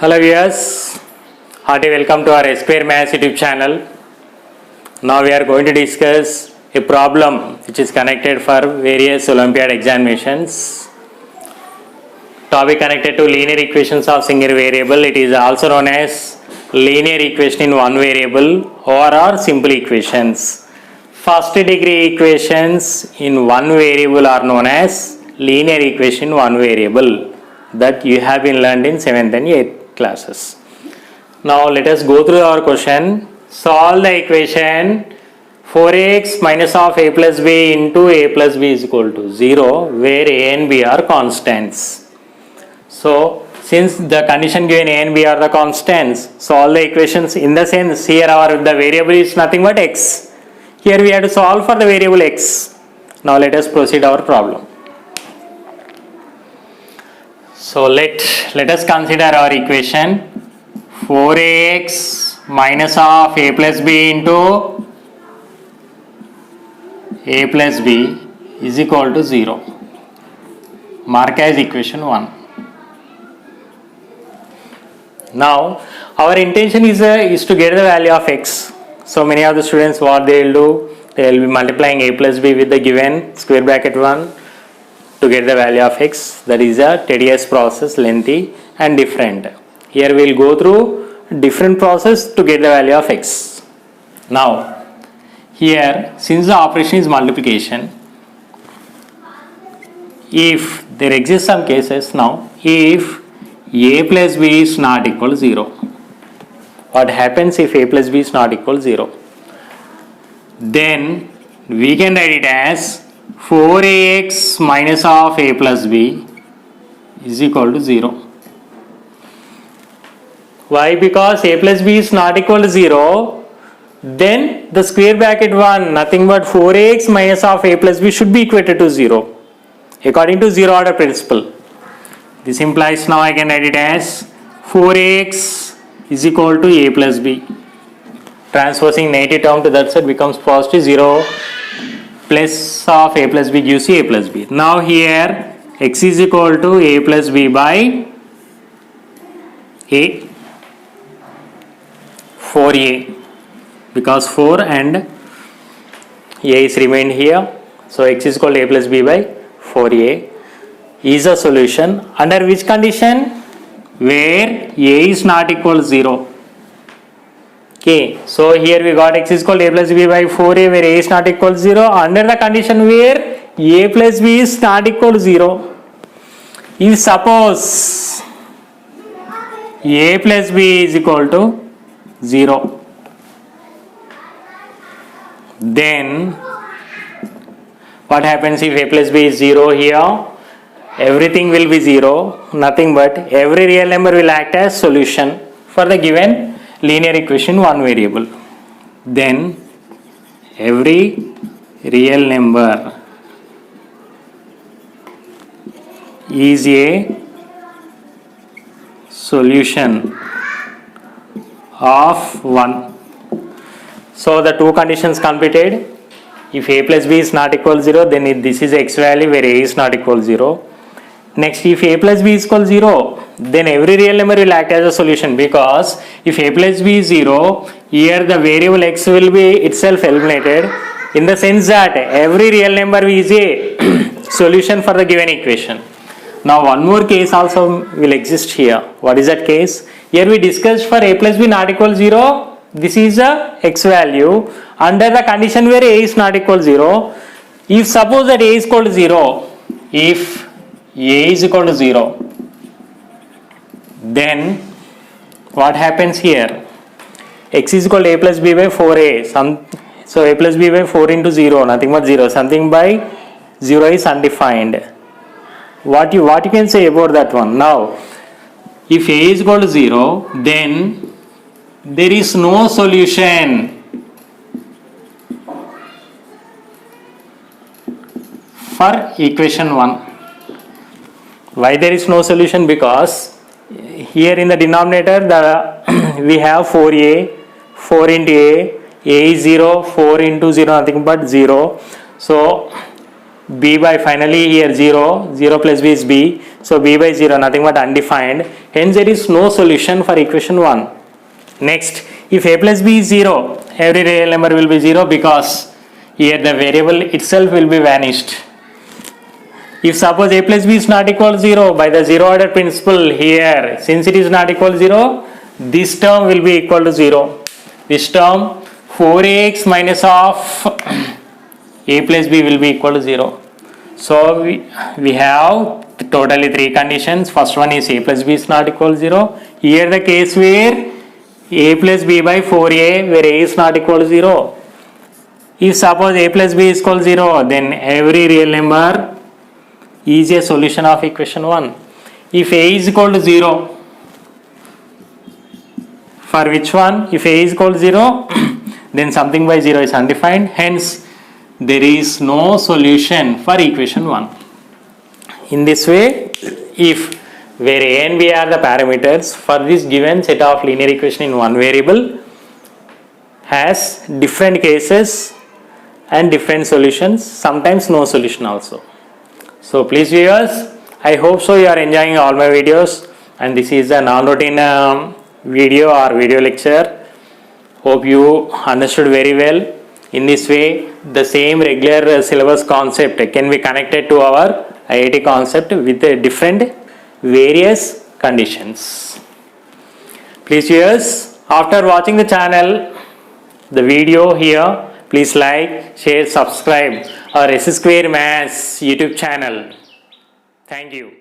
Hello viewers, hearty welcome to our S Square Maths YouTube channel. Now we are going to discuss a problem which is connected for various Olympiad examinations. Topic connected to linear equations of single variable. It is also known as linear equation in one variable or simple equations. First degree equations in one variable are known as linear equation in one variable that you have been learned in 7th and 8th classes. Now let us go through our question. Solve the equation 4x minus of a plus b into a plus b is equal to 0 where a and b are constants. So since the condition given a and b are the constants, solve the equations in the sense here the variable is nothing but x. Here we have to solve for the variable x. Now let us proceed our problem. So let us consider our equation 4ax minus of a plus b into a plus b is equal to 0. Mark as equation 1. Now our intention is to get the value of x. So many of the students what they will do, they will be multiplying a plus b with the given square bracket 1 to get the value of x. That is a tedious process, lengthy and different. Here we will go through different process to get the value of x. Now here since the operation is multiplication, if there exist some cases now, if a plus b is not equal to 0, what happens if a plus b is not equal to 0? Then we can write it as 4ax minus of a plus b is equal to 0. Why? Because a plus b is not equal to 0, then the square bracket 1 nothing but 4ax minus of a plus b should be equated to 0 according to zero order principle. This implies now I can write it as 4ax is equal to a plus b. Transposing negative term to that side becomes positive. 0 plus of a plus b gives you a plus b. Now here x is equal to a plus b by a 4a, because 4 and a is remained here. So x is equal to a plus b by 4a is a solution under which condition? Where a is not equal to 0. Okay, so here we got x is equal to a plus b by 4a where a is not equal to 0 under the condition where a plus b is not equal to 0. If suppose a plus b is equal to 0, then what happens if a plus b is 0 here? Everything will be 0, nothing but every real number will act as solution for the given linear equation one variable. Then every real number is a solution of 1. So the two conditions completed. If a plus b is not equal to 0, then this is x value where a is not equal to 0. Next, if a plus b is equal to 0, then every real number will act as a solution, because if a plus b is 0, here the variable x will be itself eliminated, in the sense that every real number is a solution for the given equation. Now one more case also will exist here. What is that case? Here we discussed for a plus b not equal to 0, this is a x value under the condition where a is not equal to 0. If suppose that a is equal to 0, if a is equal to 0, then what happens here? X is equal to a plus b by 4a. So a plus b by 4 into 0, nothing but 0. Something by 0 is undefined. What you can say about that one? Now, if a is equal to 0, then there is no solution for equation 1. Why there is no solution? Because here in the denominator we have 4a, 4 into a is 0, 4 into 0 nothing but 0. So b by finally here 0, 0 plus b is b, so b by 0 nothing but undefined. Hence there is no solution for equation 1. Next, if a plus b is 0, every real number will be 0 because here the variable itself will be vanished. If suppose a plus b is not equal to 0, by the zero order principle here, since it is not equal to 0, this term will be equal to 0. This term 4ax minus of a plus b will be equal to 0. So we have totally 3 conditions. First one is a plus b is not equal to 0. Here the case where a plus b by 4a, where a is not equal to 0. If suppose a plus b is equal to 0, then every real number is a solution of equation 1. If a is equal to 0, for which one? If a is equal to 0, then something by 0 is undefined. Hence, there is no solution for equation 1. In this way, if where a and b are the parameters for this given set of linear equation in one variable has different cases and different solutions, sometimes no solution also. So please viewers, I hope so you are enjoying all my videos, and this is a non-routine video or video lecture. Hope you understood very well. In this way, the same regular syllabus concept can be connected to our IIT concept with different various conditions. Please viewers, after watching the channel, the video here, please like, share, subscribe our S Square Maths YouTube channel. Thank you.